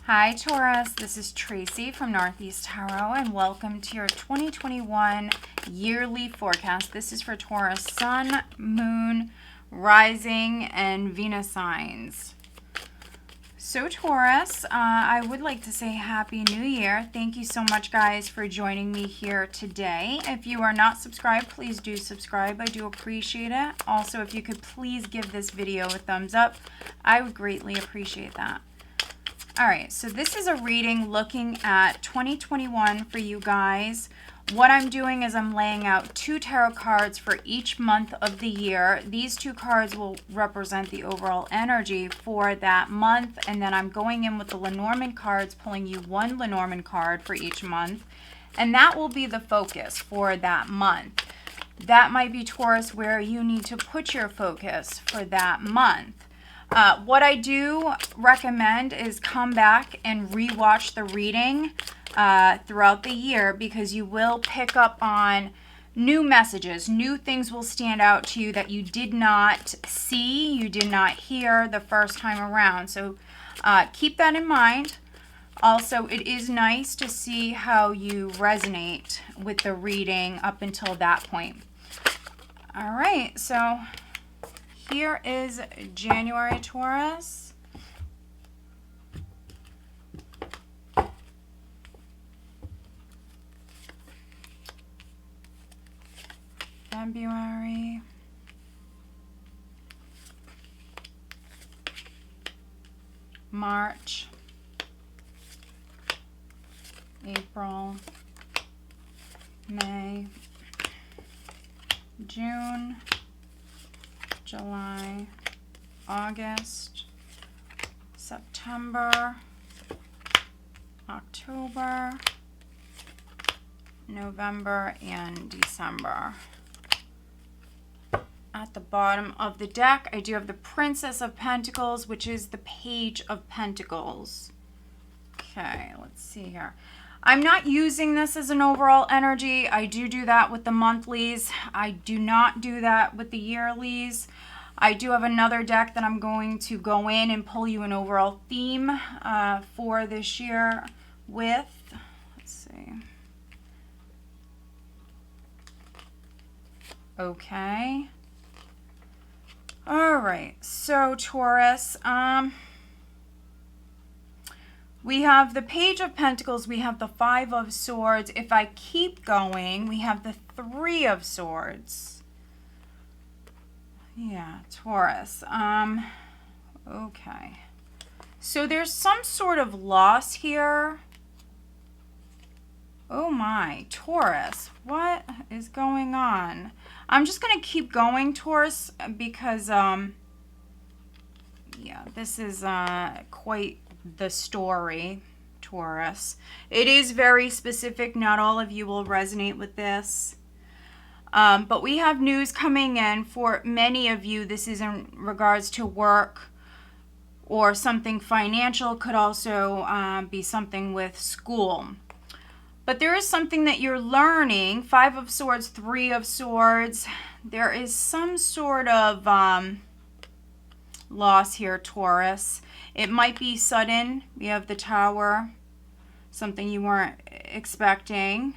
Hi Taurus, this is Tracy from Northeast Tarot and welcome to your 2021 yearly forecast. This is for Taurus Sun, Moon, Rising, and Venus signs. So Taurus, I would like to say Happy New Year. Thank you so much guys for joining me here today. If you are not subscribed, please do subscribe. I do appreciate it. Also, if you could please give this video a thumbs up, I would greatly appreciate that. All right, so this is a reading looking at 2021 for you guys. What I'm doing is I'm laying out 2 tarot cards for each month of the year. These 2 cards will represent the overall energy for that month, and then I'm going in with the Lenormand cards, pulling you 1 Lenormand card for each month, and that will be the focus for that month. That might be Taurus where you need to put your focus for that month. What I do recommend is come back and rewatch the reading throughout the year, because you will pick up on new messages. New things will stand out to you that you did not see, you did not hear the first time around. So keep that in mind. Also, it is nice to see how you resonate with the reading up until that point. All right, so here is January, Taurus. February. March. April. May. June. July, August, September, October, November, and December. At the bottom of the deck, I do have the Princess of Pentacles, which is the Page of Pentacles. Okay, let's see here. I'm not using this as an overall energy. I do that with the monthlies. I do not do that with the yearlies. I do have another deck that I'm going to go in and pull you an overall theme for this year with. Let's see. Okay. All right. So Taurus, we have the Page of Pentacles, we have the 5 of Swords. If I keep going, we have the 3 of Swords. Yeah, Taurus. Okay. So there's some sort of loss here. Oh my, Taurus, what is going on? I'm just going to keep going, Taurus, because, yeah, this is quite the story, Taurus. It is very specific. Not all of you will resonate with this. But we have news coming in for many of you. This is in regards to work or something financial. Could also be something with school. But there is something that you're learning. 5 of Swords, 3 of Swords. There is some sort of loss here, Taurus. It might be sudden. We have the Tower. Something you weren't expecting.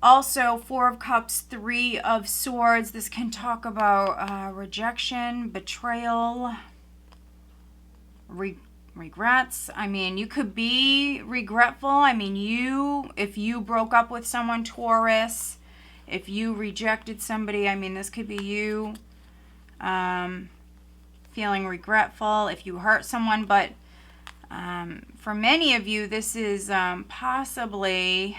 Also, 4 of Cups, 3 of Swords. This can talk about rejection, betrayal, regrets. I mean, you could be regretful. I mean, if you broke up with someone, Taurus, if you rejected somebody, I mean, this could be you feeling regretful if you hurt someone. But for many of you, this is possibly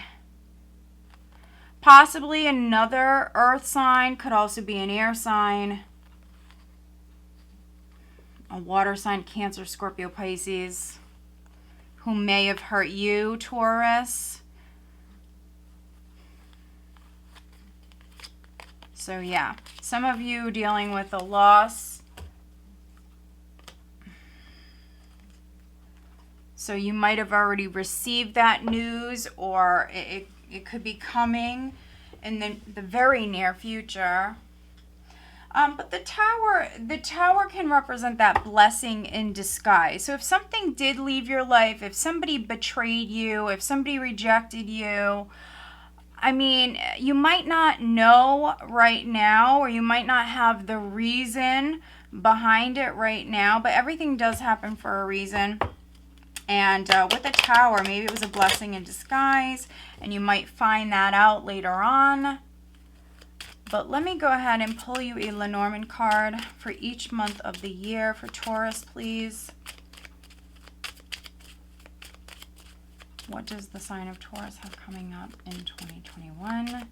another earth sign. Could also be an air sign, a water sign, Cancer, Scorpio, Pisces, who may have hurt you, Taurus. So yeah, some of you dealing with a loss. So you might have already received that news, or it could be coming in the very near future. But the tower can represent that blessing in disguise. So if something did leave your life, if somebody betrayed you, if somebody rejected you, I mean, you might not know right now, or you might not have the reason behind it right now, but everything does happen for a reason. And with the tower, maybe it was a blessing in disguise, and you might find that out later on. But let me go ahead and pull you a Lenormand card for each month of the year for Taurus, please. What does the sign of Taurus have coming up in 2021?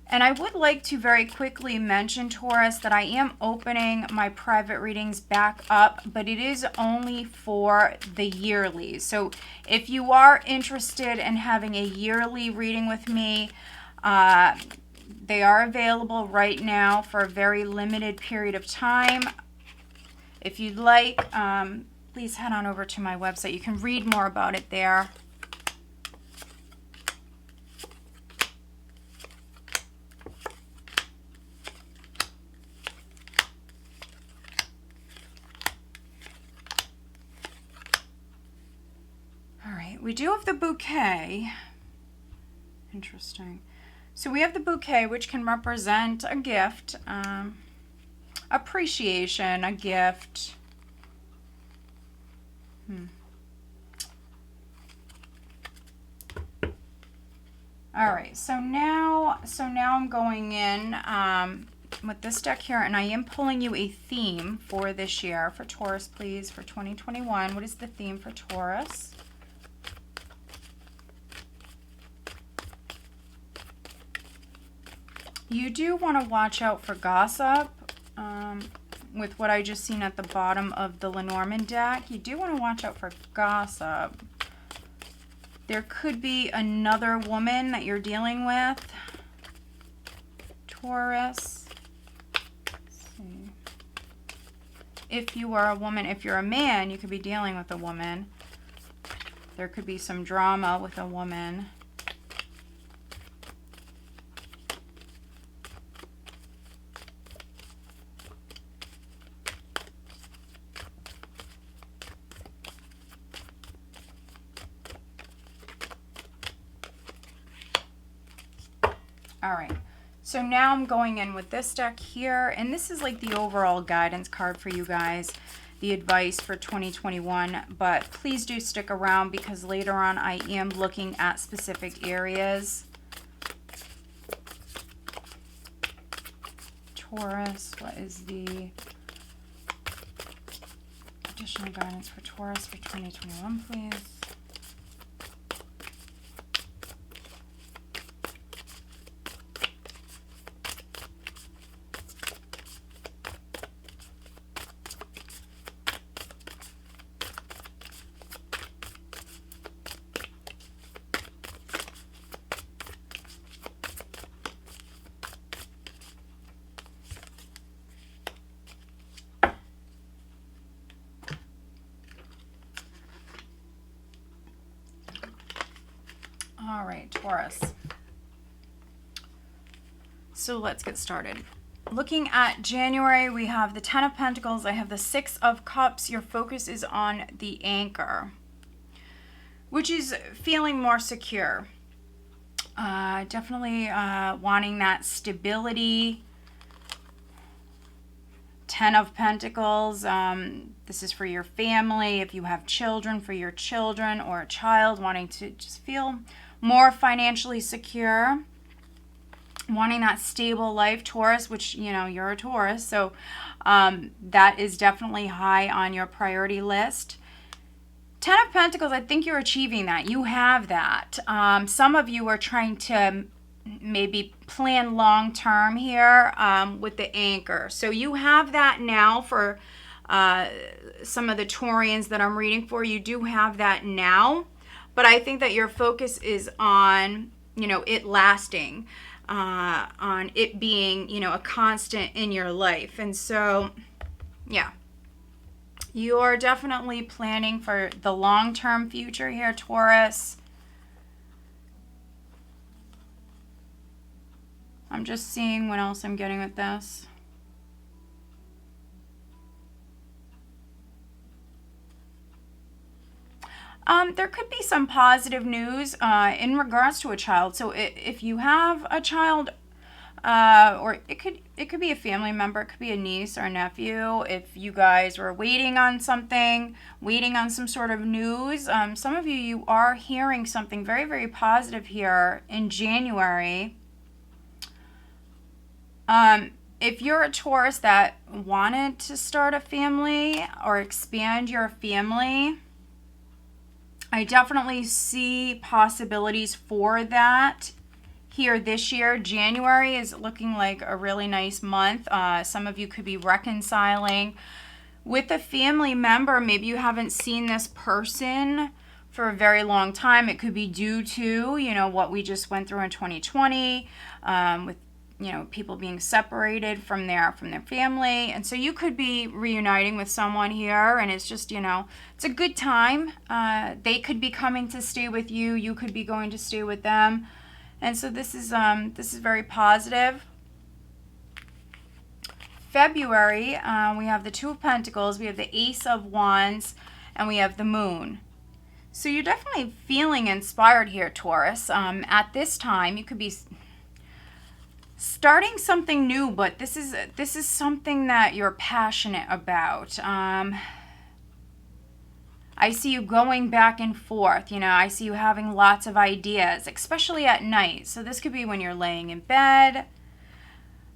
And I would like to very quickly mention, Taurus, that I am opening my private readings back up, but it is only for the yearly. So if you are interested in having a yearly reading with me, they are available right now for a very limited period of time. If you'd like, please head on over to my website. You can read more about it there. All right, we do have the bouquet. Interesting. So we have the bouquet, which can represent a gift, appreciation, a gift. All right, so now I'm going in with this deck here, and I am pulling you a theme for this year for Taurus, please, for 2021. What is the theme for Taurus? You do want to watch out for gossip. With what I just seen at the bottom of the Lenormand deck, you do want to watch out for gossip. There could be another woman that you're dealing with, Taurus. Let's see. If you are a woman, if you're a man, you could be dealing with a woman. There could be some drama with a woman. All right, so now I'm going in with this deck here, and this is like the overall guidance card for you guys, the advice for 2021, but please do stick around because later on I am looking at specific areas. Taurus, what is the additional guidance for Taurus for 2021, please? All right, Taurus. So let's get started. Looking at January, we have the Ten of Pentacles. I have the Six of Cups. Your focus is on the anchor, which is feeling more secure. Definitely wanting that stability. Ten of Pentacles. This is for your family. If you have children, for your children, or a child wanting to just feel more financially secure, wanting that stable life, Taurus, which, you know, you're a Taurus, so that is definitely high on your priority list. Ten of Pentacles, I think you're achieving that. You have that. Some of you are trying to maybe plan long term here with the anchor. So you have that now for some of the Taurians that I'm reading for. You do have that now. But I think that your focus is on, you know, it lasting, on it being, you know, a constant in your life. And so, yeah, you're definitely planning for the long-term future here, Taurus. I'm just seeing what else I'm getting with this. There could be some positive news in regards to a child. So if you have a child, or it could be a family member, it could be a niece or a nephew. If you guys were waiting on something, waiting on some sort of news, some of you are hearing something very, very positive here in January. If you're a Taurus that wanted to start a family or expand your family, I definitely see possibilities for that here this year. January is looking like a really nice month. Some of you could be reconciling with a family member. Maybe you haven't seen this person for a very long time. It could be due to, what we just went through in 2020, with people being separated from their family. And so you could be reuniting with someone here, and it's just, it's a good time. They could be coming to stay with you. You could be going to stay with them. And so this is very positive. February, we have the Two of Pentacles, we have the Ace of Wands, and we have the Moon. So you're definitely feeling inspired here, Taurus. At this time, you could be starting something new, but this is something that you're passionate about. I see you going back and forth. I see you having lots of ideas, especially at night. So this could be when you're laying in bed.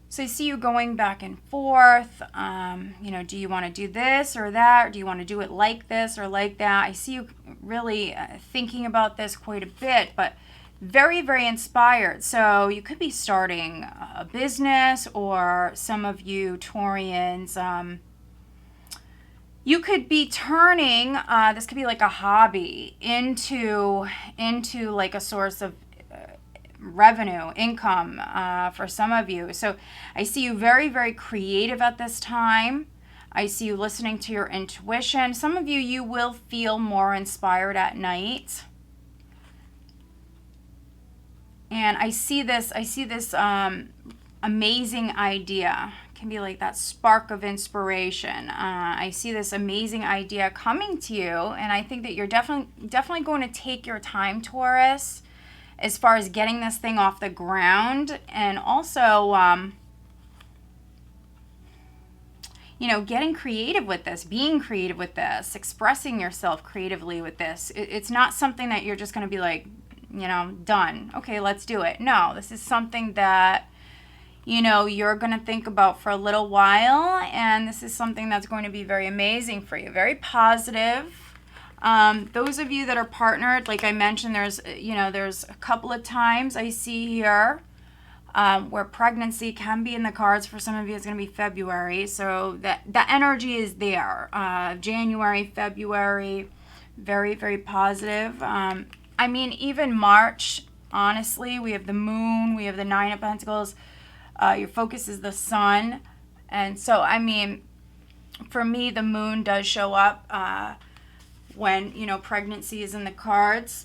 So I see you going back and forth. Do you want to do this or that? Or do you want to do it like this or like that? I see you really thinking about this quite a bit, but very, very inspired. So you could be starting a business, or some of you Taurians, you could be turning, this could be like a hobby into like a source of revenue, income for some of you. So I see you very, very creative at this time. I see you listening to your intuition. Some of you will feel more inspired at night. And I see this amazing idea. It can be like that spark of inspiration. I see this amazing idea coming to you, and I think that you're definitely going to take your time, Taurus, as far as getting this thing off the ground, and also, getting creative with this, being creative with this, expressing yourself creatively with this. It's not something that you're just going to be like, done. Okay, let's do it. No, this is something that, you're going to think about for a little while, and this is something that's going to be very amazing for you, very positive. Those of you that are partnered, like I mentioned, there's a couple of times I see here where pregnancy can be in the cards. For some of you, it's going to be February. So that energy is there. January, February, very, very positive. Even March, honestly, we have the Moon, we have the Nine of Pentacles. Your focus is the Sun. And so, for me, the Moon does show up when, pregnancy is in the cards.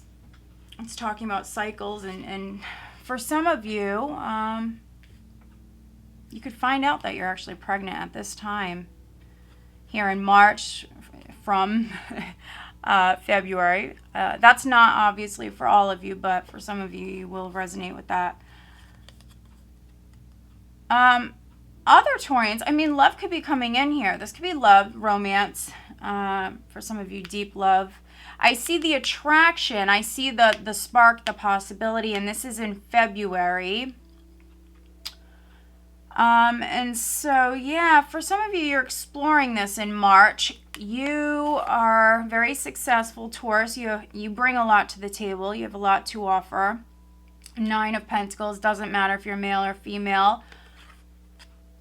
It's talking about cycles. And for some of you, you could find out that you're actually pregnant at this time here in March from February. That's not obviously for all of you, but for some of you, you will resonate with that. Other Taurians, love could be coming in here. This could be love, romance, for some of you, deep love. I see the attraction. I see the spark, the possibility, and this is in February. And so, yeah, for some of you, you're exploring this in March. You are very successful, Taurus. You bring a lot to the table. You have a lot to offer. Nine of Pentacles, doesn't matter if you're male or female.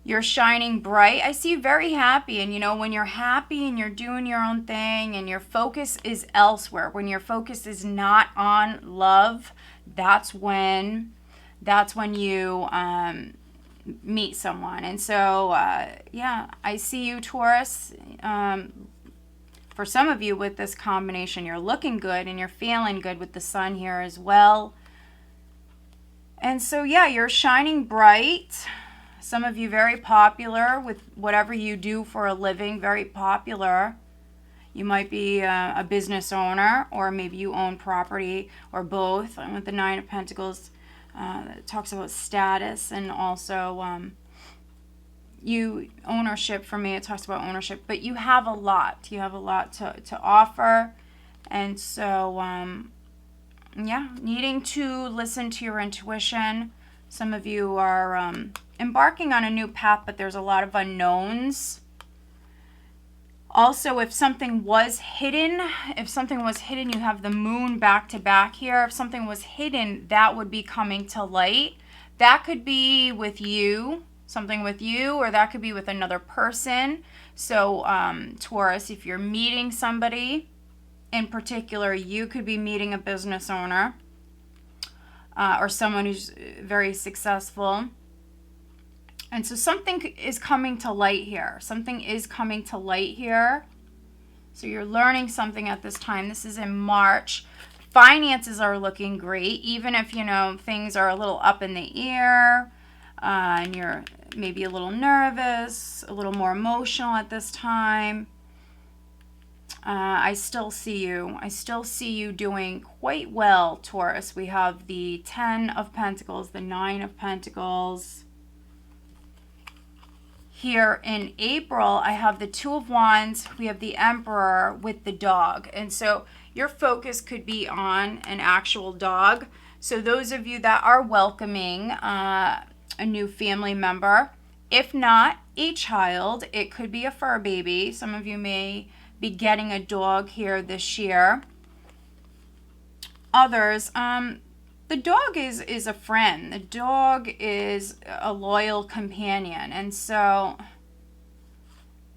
You're shining bright. I see you very happy. And, when you're happy and you're doing your own thing and your focus is elsewhere, when your focus is not on love, that's when you meet someone. And so, I see you, Taurus. For some of you with this combination, you're looking good and you're feeling good with the Sun here as well. And so, you're shining bright. Some of you very popular with whatever you do for a living, very popular. You might be a business owner, or maybe you own property, or both. And with the Nine of Pentacles, it talks about status, and also ownership. For me, it talks about ownership. But you have a lot. You have a lot to offer. And so, yeah, needing to listen to your intuition. Some of you are embarking on a new path, but there's a lot of unknowns. Also, if something was hidden, you have the moon back to back here. If something was hidden, that would be coming to light. That could be with you, something with you, or that could be with another person. So, Taurus, if you're meeting somebody in particular, you could be meeting a business owner or someone who's very successful. And so something is coming to light here. Something is coming to light here. So you're learning something at this time. This is in March. Finances are looking great, even if, things are a little up in the air and you're maybe a little nervous, a little more emotional at this time. I still see you. I still see you doing quite well, Taurus. We have the 10 of Pentacles, the 9 of Pentacles. Here in April, I have the 2 of Wands. We have the Emperor with the dog. And so your focus could be on an actual dog. So those of you that are welcoming a new family member, if not a child, it could be a fur baby. Some of you may be getting a dog here this year. Others, the dog is a friend. The dog is a loyal companion. And so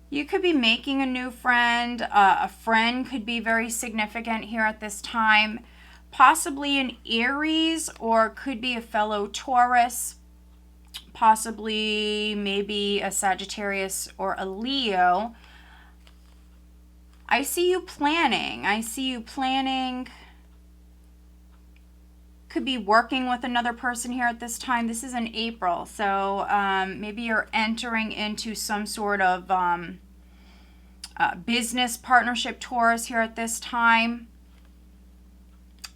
you could be making a new friend. A friend could be very significant here at this time. Possibly an Aries, or could be a fellow Taurus. Possibly maybe a Sagittarius or a Leo. I see you planning. Could be working with another person here at this time. This is in April. So maybe you're entering into some sort of business partnership, Taurus, here at this time.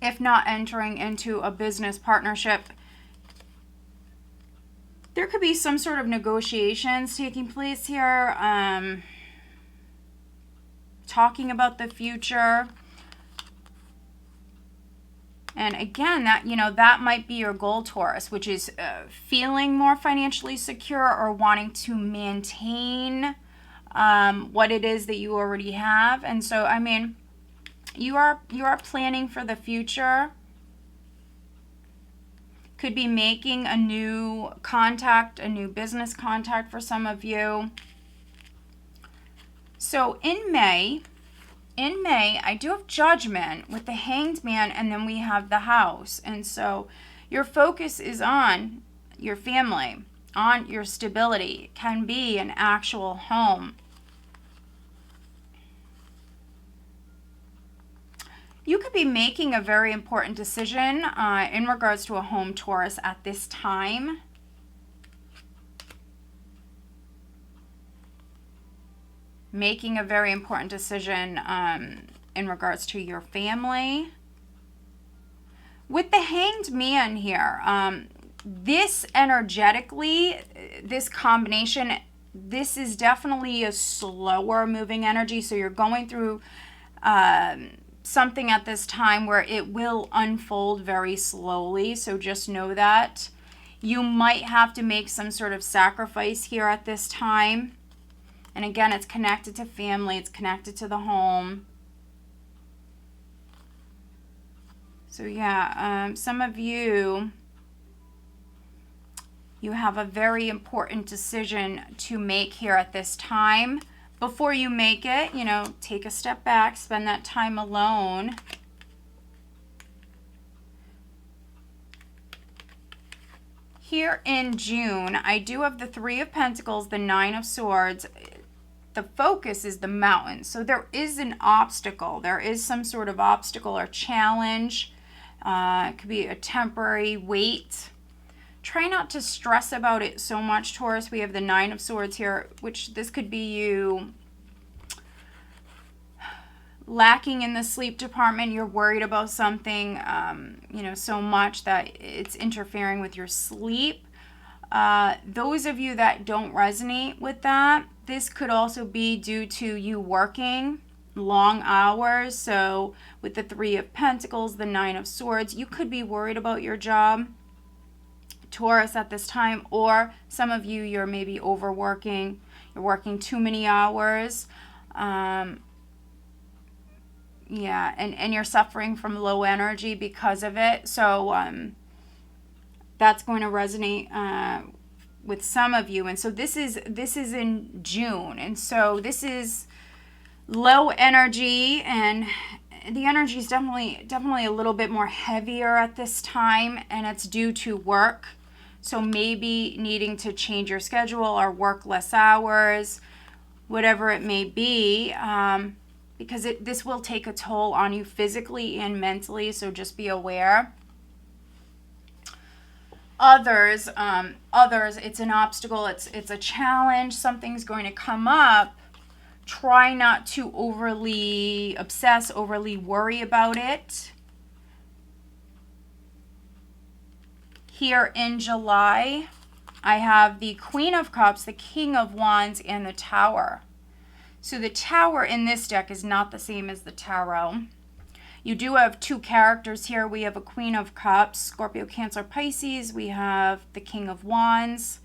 If not entering into a business partnership, there could be some sort of negotiations taking place here. Talking about the future. And again, that might be your goal, Taurus, which is feeling more financially secure or wanting to maintain what it is that you already have. And so, you are planning for the future. Could be making a new contact, a new business contact for some of you. So in May, I do have Judgment with the Hanged Man, and then we have the House. And so your focus is on your family, on your stability. It can be an actual home. You could be making a very important decision in regards to a home, Taurus, at this time. Making a very important decision in regards to your family. With the Hanged Man here, this energetically, this combination, this is definitely a slower moving energy. So you're going through something at this time where it will unfold very slowly. So just know that. You might have to make some sort of sacrifice here at this time. And again, it's connected to family. It's connected to the home. So yeah, some of you have a very important decision to make here at this time. Before you make it, take a step back, spend that time alone. Here in June, I do have the 3 of Pentacles, the 9 of Swords. The focus is the mountain. So there is an obstacle. There is some sort of obstacle or challenge. It could be a temporary wait. Try not to stress about it so much, Taurus. We have the 9 of Swords here, which this could be you lacking in the sleep department. You're worried about something, so much that it's interfering with your sleep. Those of you that don't resonate with that, this could also be due to you working long hours. So with the Three of Pentacles, the Nine of Swords, you could be worried about your job, Taurus, at this time. Or some of you, you're maybe overworking. You're working too many hours. Yeah, and you're suffering from low energy because of it. So that's going to resonate with some of you. And so this is in June. And so this is low energy, and the energy is definitely a little bit more heavier at this time, and it's due to work. So maybe needing to change your schedule or work less hours, whatever it may be. Because this will take a toll on you physically and mentally, so just be aware. Others, it's an obstacle, it's a challenge, something's going to come up. Try not to overly obsess, overly worry about it. Here in July, I have the Queen of Cups, the King of Wands, and the Tower. So the Tower in this deck is not the same as the Tarot. You do have two characters here. We have a Queen of Cups, Scorpio, Cancer, Pisces. We have the King of Wands,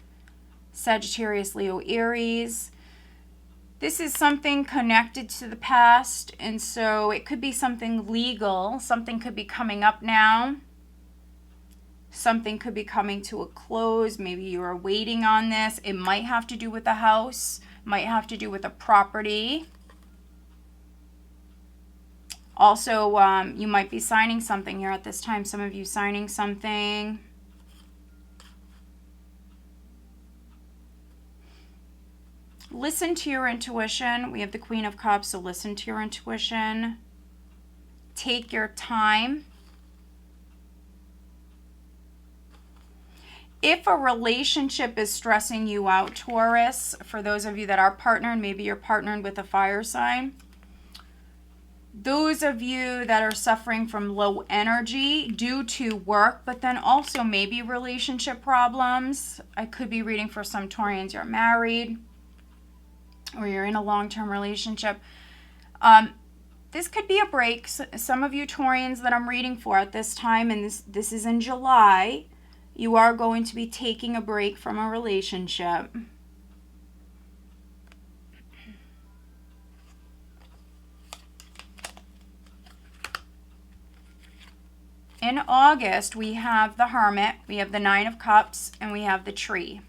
Sagittarius, Leo, Aries. This is something connected to the past, and so it could be something legal. Something could be coming up now. Something could be coming to a close. Maybe you are waiting on this. It might have to do with a house. Might have to do with a property. Also, you might be signing something here at this time. Some of you signing something. Listen to your intuition. We have the Queen of Cups, so listen to your intuition. Take your time. If a relationship is stressing you out, Taurus, for those of you that are partnered, maybe you're partnered with a fire sign. Those of you that are suffering from low energy due to work, but then also maybe relationship problems. I could be reading for some Taurians, you're married or you're in a long-term relationship. This could be a break. Some of you Taurians that I'm reading for at this time, and this is in July, you are going to be taking a break from a relationship. In August, we have the Hermit, we have the Nine of Cups, and we have the Tree.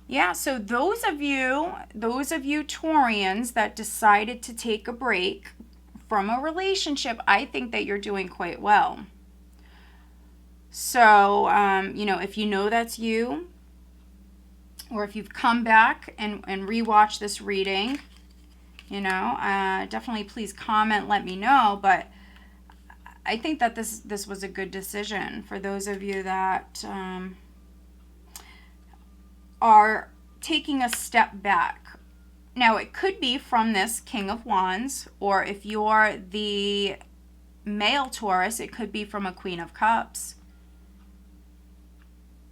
Yeah, so those of you Taurians that decided to take a break from a relationship, I think that you're doing quite well. So, if you know that's you, or if you've come back and rewatched this reading, definitely please comment, let me know. But I think that this was a good decision for those of you that are taking a step back. Now, it could be from this King of Wands, or if you're the male Taurus, it could be from a Queen of Cups.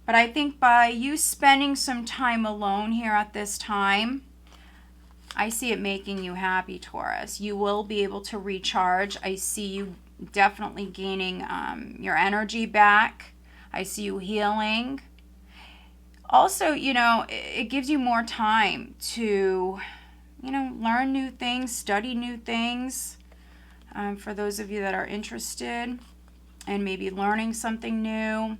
But I think by you spending some time alone here at this time, I see it making you happy, Taurus. You will be able to recharge. I see you definitely gaining your energy back. I see you healing. Also, it gives you more time to, learn new things, study new things. For those of you that are interested and maybe learning something new.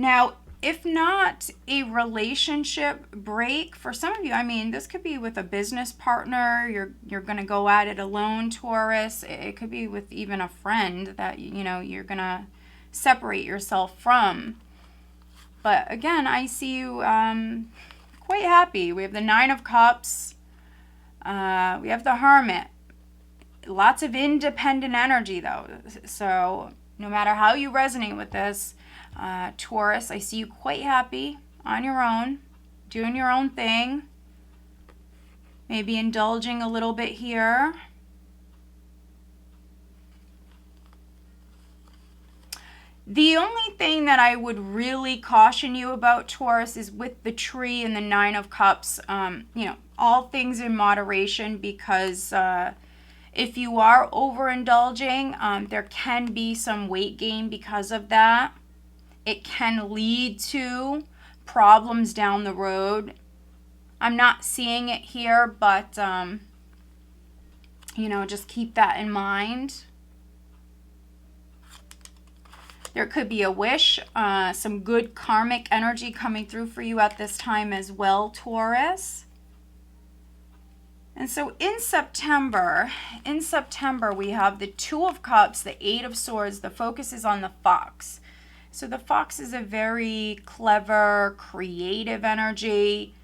Now, if not a relationship break, for some of you, this could be with a business partner. You're going to go at it alone, Taurus. It could be with even a friend that, you're going to separate yourself from. But again, I see you quite happy. We have the Nine of Cups. We have the Hermit. Lots of independent energy, though. So no matter how you resonate with this, Taurus, I see you quite happy on your own, doing your own thing. Maybe indulging a little bit here. The only thing that I would really caution you about, Taurus, is with the tree and the Nine of Cups, you know, all things in moderation, because if you are overindulging, there can be some weight gain because of that. It can lead to problems down the road. I'm not seeing it here, but, you know, just keep that in mind. There could be a wish, some good karmic energy coming through for you at this time as well, Taurus. And so in September, we have the Two of Cups, the Eight of Swords. The focus is on the fox. So the fox is a very clever, creative energy.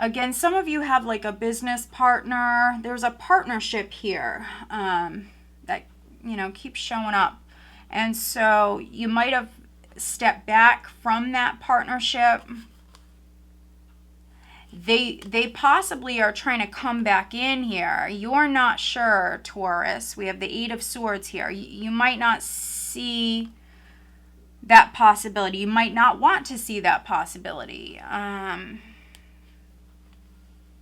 Again, some of you have like a business partner. There's a partnership here that, you know, keeps showing up. And so you might have stepped back from that partnership. They possibly are trying to come back in here. You're not sure, Taurus. We have the Eight of Swords here. You might not see that possibility. You might not want to see that possibility.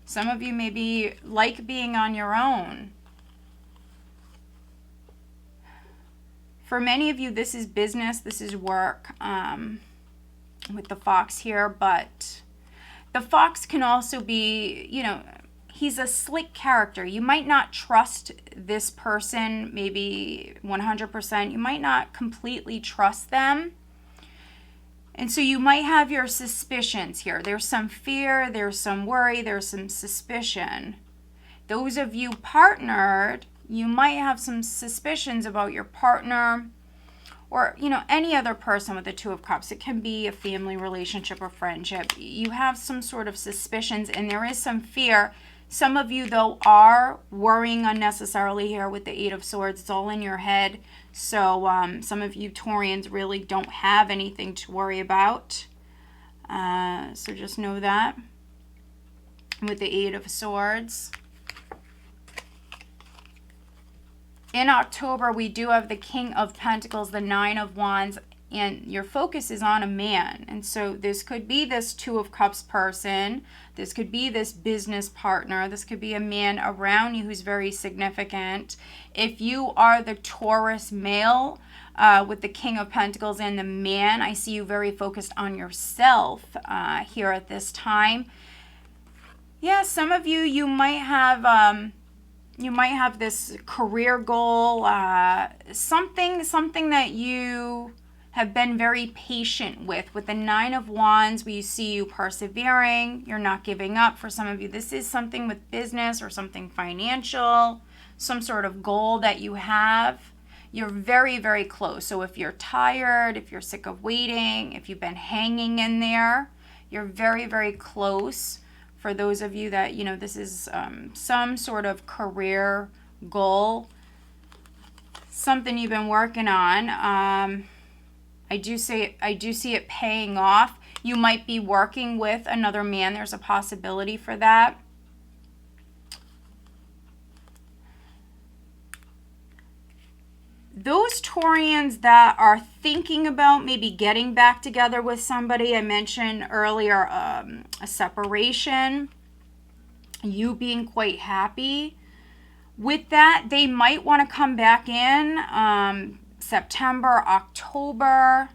Some of you maybe like being on your own. For many of you, this is business, this is work, with the fox here, but the fox can also be, you know, he's a slick character. You might not trust this person, maybe 100%. You might not completely trust them. And so you might have your suspicions here. There's some fear, there's some worry, there's some suspicion. Those of you partnered, you might have some suspicions about your partner or, you know, any other person with the Two of Cups. It can be a family relationship or friendship. You have some sort of suspicions and there is some fear. Some of you, though, are worrying unnecessarily here with the Eight of Swords. It's all in your head. So some of you Taurians really don't have anything to worry about. So just know that with the Eight of Swords. In October, we do have the King of Pentacles, the Nine of Wands, and your focus is on a man. And so this could be this Two of Cups person. This could be this business partner. This could be a man around you who's very significant. If you are the Taurus male with the King of Pentacles and the man, I see you very focused on yourself here at this time. Yeah, some of you, you might have this career goal, something that you have been very patient with. With the Nine of Wands, we see you persevering. You're not giving up. For some of you, this is something with business or something financial, some sort of goal that you have. You're very, very close. So if you're tired, if you're sick of waiting, if you've been hanging in there, you're very, very close. For those of you that, you know, this is some sort of career goal, something you've been working on. I do see it paying off. You might be working with another man. There's a possibility for that. Those Taurians that are thinking about maybe getting back together with somebody, I mentioned earlier a separation, you being quite happy with that, they might want to come back in September, October.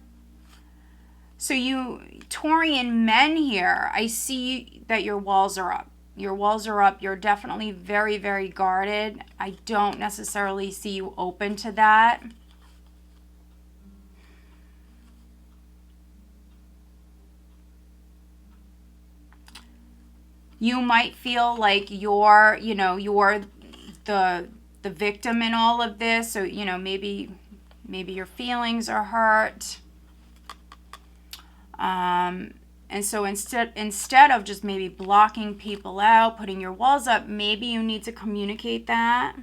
So you Taurian men here, I see that your walls are up. Your walls are up. You're definitely very, very guarded. I don't necessarily see you open to that. You might feel like you're the victim in all of this. So, you know, maybe your feelings are hurt. And so instead of just maybe blocking people out, putting your walls up, maybe you need to communicate that.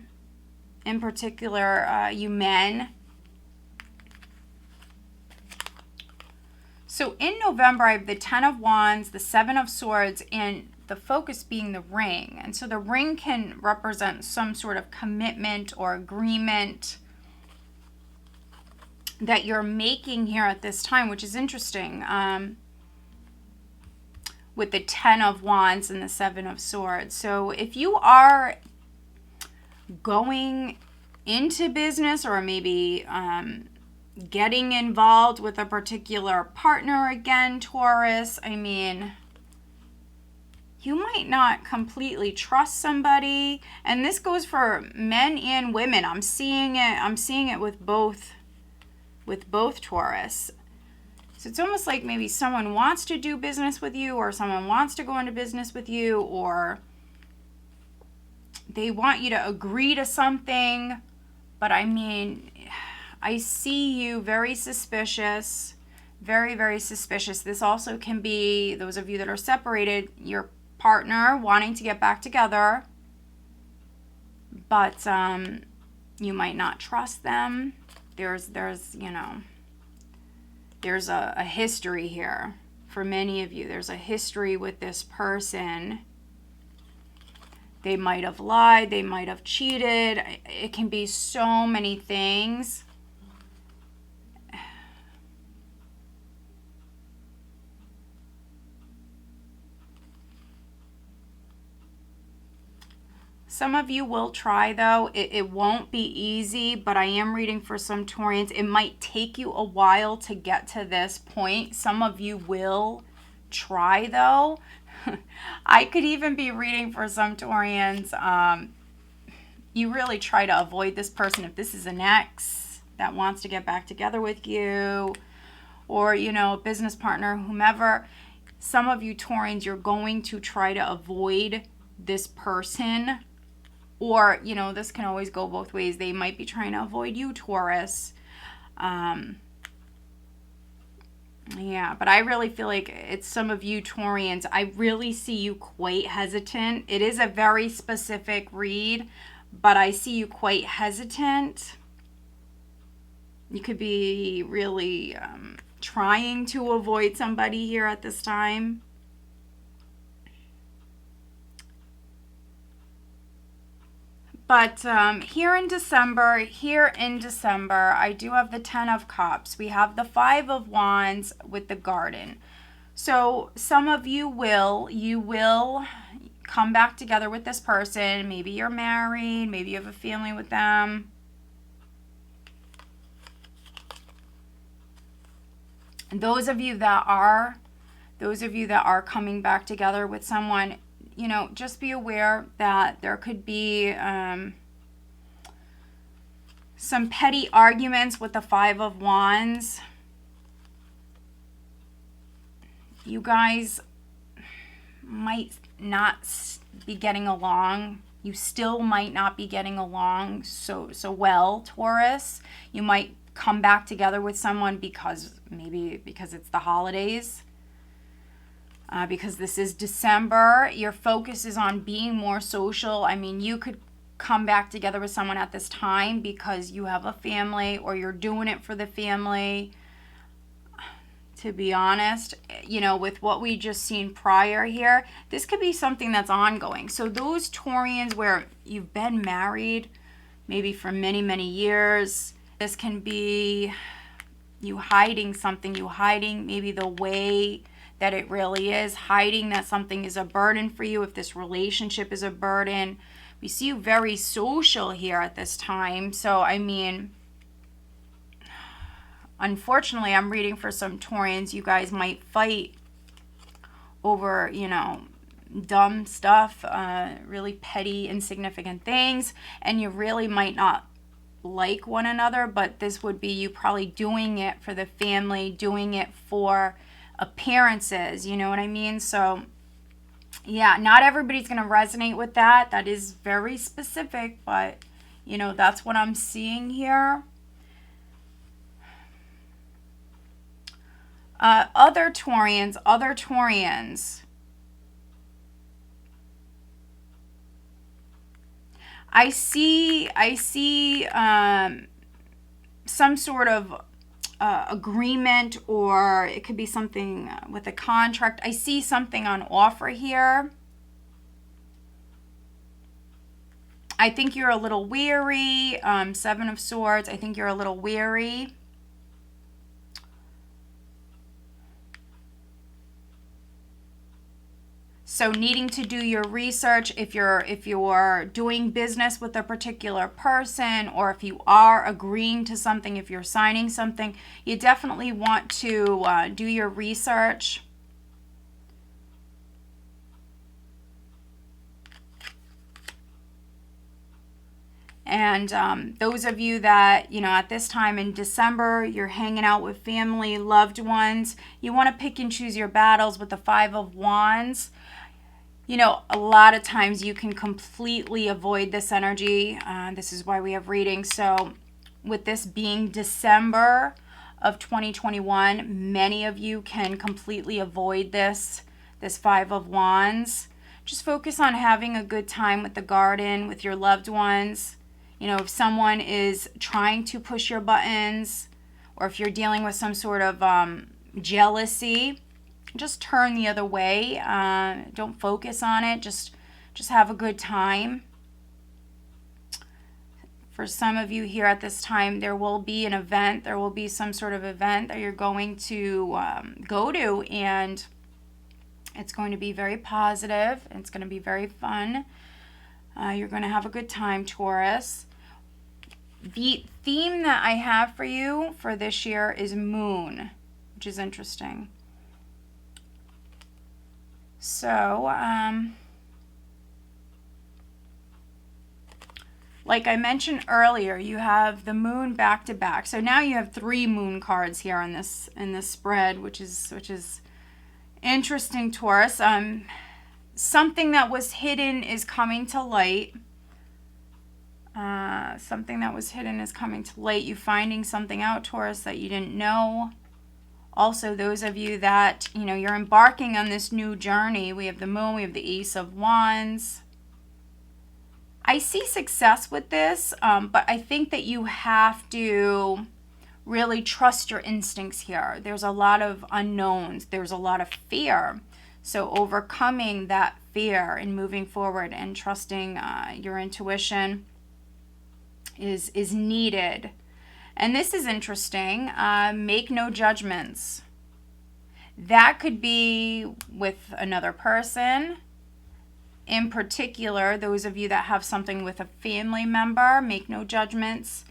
In particular, you men. So in November, I have the Ten of Wands, the Seven of Swords, and the focus being the ring. And so the ring can represent some sort of commitment or agreement that you're making here at this time, which is interesting. With the 10 of Wands and the 7 of Swords. So if you are going into business, or maybe getting involved with a particular partner again, Taurus, I mean, you might not completely trust somebody. And this goes for men and women. I'm seeing it with both Taurus. So it's almost like maybe someone wants to do business with you, or someone wants to go into business with you, or they want you to agree to something. But I mean, I see you very suspicious, very, very suspicious. This also can be, those of you that are separated, your partner wanting to get back together, but you might not trust them. There's you know, there's a history here for many of you. There's a history with this person. They might have lied. They might have cheated. It can be so many things. Some of you will try, though. It won't be easy, but I am reading for some Taurians. It might take you a while to get to this point. Some of you will try, though. I could even be reading for some Taurians. You really try to avoid this person. If this is an ex that wants to get back together with you, or, you know, a business partner, whomever, some of you Taurians, you're going to try to avoid this person. Or, you know, this can always go both ways. They might be trying to avoid you, Taurus. Yeah, but I really feel like it's some of you Taurians. I really see you quite hesitant. It is a very specific read, but I see you quite hesitant. You could be really trying to avoid somebody here at this time. But here in December, I do have the 10 of Cups. We have the 5 of Wands with the Garden. So some of you will come back together with this person. Maybe you're married. Maybe you have a family with them. And those of you that are coming back together with someone, you know, just be aware that there could be some petty arguments with the 5 of Wands. You guys might not be getting along. You still might not be getting along so well, Taurus. You might come back together with someone because it's the holidays. Because this is December, your focus is on being more social. I mean, you could come back together with someone at this time because you have a family, or you're doing it for the family. To be honest, you know, with what we just seen prior here, this could be something that's ongoing. So those Taurians where you've been married maybe for many, many years, this can be you hiding something, maybe the way that it really is, hiding that something is a burden for you, if this relationship is a burden. We see you very social here at this time. So, I mean, unfortunately, I'm reading for some Taurians. You guys might fight over, you know, dumb stuff, really petty, insignificant things, and you really might not like one another, but this would be you probably doing it for the family, doing it for appearances, you know what I mean? So yeah, not everybody's going to resonate with that. That is very specific, but you know, that's what I'm seeing here. Other Taurians. I see some sort of agreement, or it could be something with a contract. I see something on offer here. I think you're a little weary. Seven of Swords. I think you're a little weary. So needing to do your research if you're doing business with a particular person, or if you are agreeing to something, if you're signing something, you definitely want to do your research. And those of you that, at this time in December, you're hanging out with family, loved ones, you want to pick and choose your battles with the Five of Wands. A lot of times you can completely avoid this energy. This is why we have readings. So with this being December of 2021, many of you can completely avoid this Five of Wands. Just focus on having a good time with the garden, with your loved ones. If someone is trying to push your buttons, or if you're dealing with some sort of jealousy, just turn the other way. Don't focus on it. Just have a good time. For some of you here at this time, there will be an event. There will be some sort of event that you're going to go to, and it's going to be very positive. It's going to be very fun. You're going to have a good time, Taurus. The theme that I have for you for this year is Moon, which is interesting. So, like I mentioned earlier, you have the Moon back to back. So now you have 3 Moon cards here in this spread, which is interesting, Taurus. Something that was hidden is coming to light. Something that was hidden is coming to light. You finding something out, Taurus, that you didn't know. Also, those of you that, you're embarking on this new journey. We have the Moon, we have the Ace of Wands. I see success with this, but I think that you have to really trust your instincts here. There's a lot of unknowns. There's a lot of fear. So overcoming that fear and moving forward and trusting your intuition is needed. And this is interesting. Make no judgments. That could be with another person. In particular, those of you that have something with a family member, make no judgments.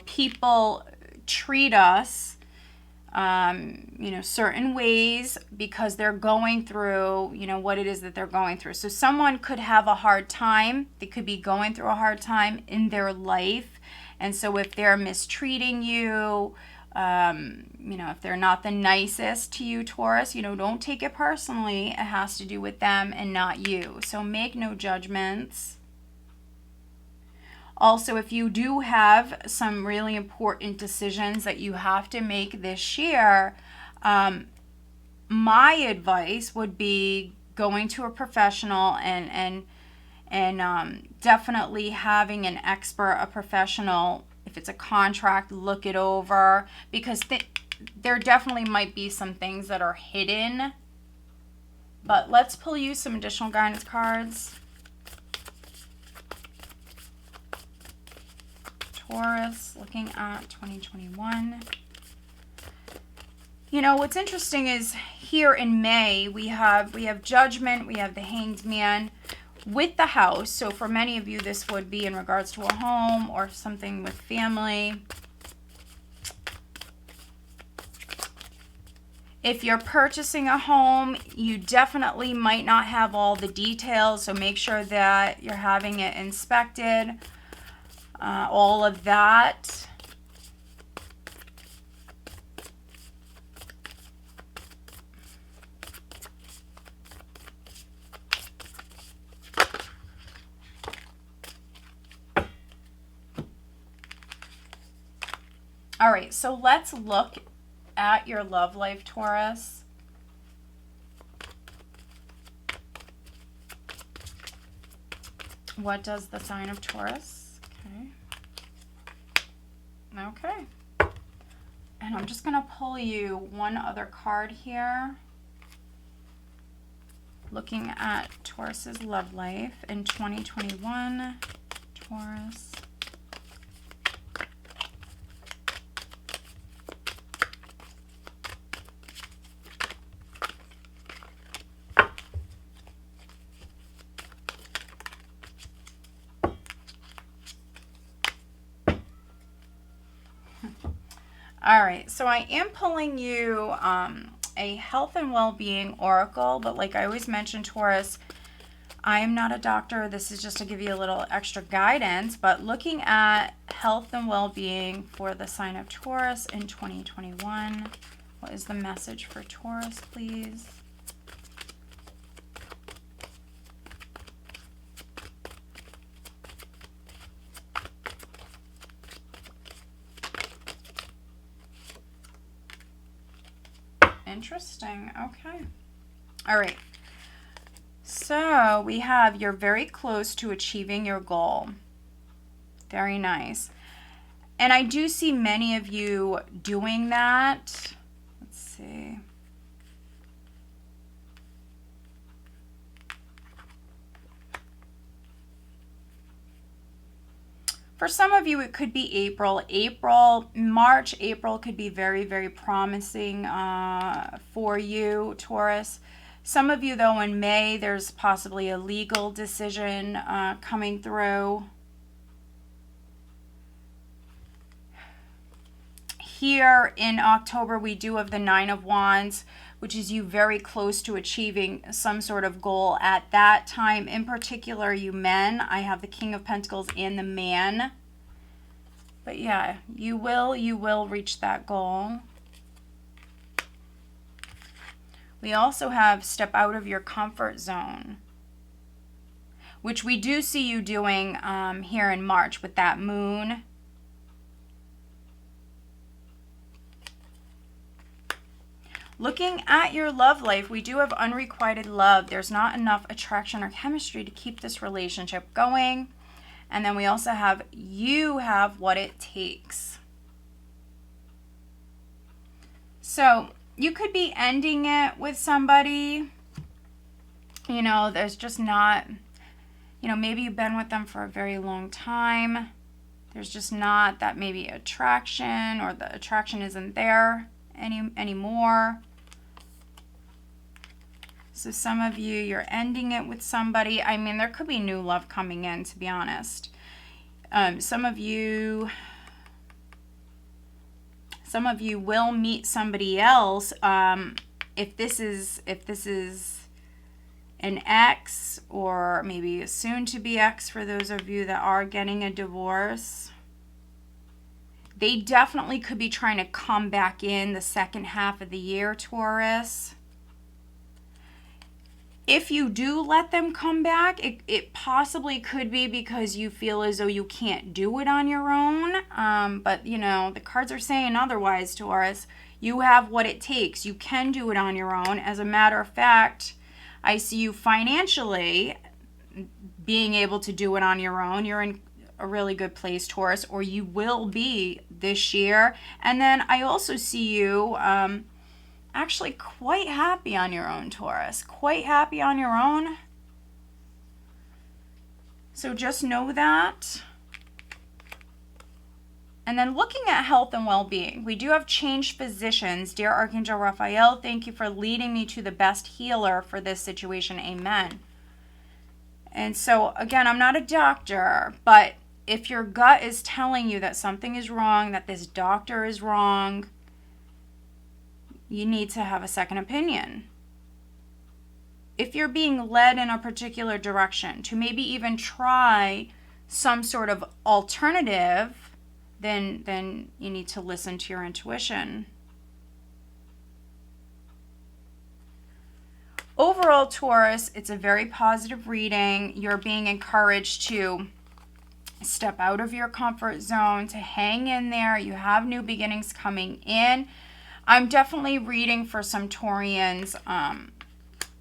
People treat us, certain ways because they're going through, what it is that they're going through. So someone could have a hard time. They could be going through a hard time in their life. And so if they're mistreating you, if they're not the nicest to you, Taurus, don't take it personally. It has to do with them and not you. So make no judgments. Also, if you do have some really important decisions that you have to make this year, my advice would be going to a professional and definitely having an expert, a professional. If it's a contract, look it over, because there definitely might be some things that are hidden. But let's pull you some additional guidance cards. Taurus, looking at 2021. What's interesting is here in May, we have Judgment, we have the Hanged Man with the House. So for many of you, this would be in regards to a home or something with family. If you're purchasing a home, you definitely might not have all the details, so make sure that you're having it inspected. All of that. All right, so let's look at your love life, Taurus. What does the sign of Taurus? Okay. And I'm just going to pull you one other card here. Looking at Taurus's love life in 2021. Taurus. All right, so I am pulling you a health and well-being oracle, but like I always mention, Taurus, I am not a doctor. This is just to give you a little extra guidance, but looking at health and well-being for the sign of Taurus in 2021. What is the message for Taurus, please? Interesting. Okay. All right. So we have you're very close to achieving your goal. Very nice. And I do see many of you doing that. Let's see. For some of you, it could be April. March, April could be very, very promising for you, Taurus. Some of you, though, in May, there's possibly a legal decision coming through. Here in October, we do have the Nine of Wands, which is you very close to achieving some sort of goal at that time. In particular, you men, I have the King of Pentacles and the Man. But yeah, you will reach that goal. We also have step out of your comfort zone, which we do see you doing here in March with that moon. Looking at your love life, we do have unrequited love. There's not enough attraction or chemistry to keep this relationship going. And then we also have you have what it takes. So you could be ending it with somebody. You know, there's just not, you know, maybe you've been with them for a very long time. There's just not that maybe attraction, or the attraction isn't there anymore. So some of you, you're ending it with somebody. I mean, there could be new love coming in, to be honest. Some of you will meet somebody else. If this is an ex, or maybe a soon-to-be ex for those of you that are getting a divorce, they definitely could be trying to come back in the second half of the year, Taurus. If you do let them come back, it possibly could be because you feel as though you can't do it on your own. But, you know, the cards are saying otherwise, Taurus. You have what it takes. You can do it on your own. As a matter of fact, I see you financially being able to do it on your own. You're in a really good place, Taurus, or you will be this year. And then I also see you actually quite happy on your own, Taurus. Quite happy on your own. So just know that. And then looking at health and well-being, we do have changed physicians. Dear Archangel Raphael, thank you for leading me to the best healer for this situation. Amen. And so, again, I'm not a doctor, but if your gut is telling you that something is wrong, that this doctor is wrong, you need to have a second opinion. If you're being led in a particular direction to maybe even try some sort of alternative, then you need to listen to your intuition. Overall, Taurus, it's a very positive reading. You're being encouraged to step out of your comfort zone, to hang in there. You have new beginnings coming in. I'm definitely reading for some Taurians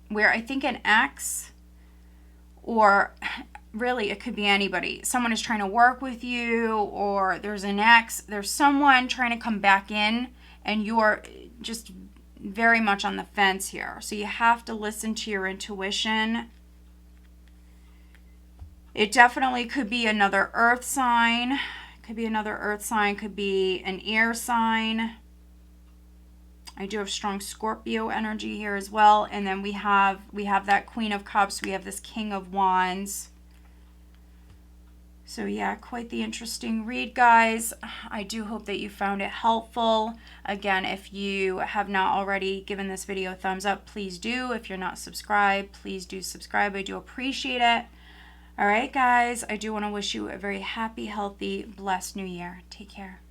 where I think an ex, or really it could be anybody, someone is trying to work with you, or there's an ex, there's someone trying to come back in, and you're just very much on the fence here. So you have to listen to your intuition. It definitely could be another earth sign. Could be another earth sign. Could be an air sign. I do have strong Scorpio energy here as well. And then we have that Queen of Cups. We have this King of Wands. So yeah, quite the interesting read, guys. I do hope that you found it helpful. Again, if you have not already given this video a thumbs up, please do. If you're not subscribed, please do subscribe. I do appreciate it. All right, guys, I do want to wish you a very happy, healthy, blessed new year. Take care.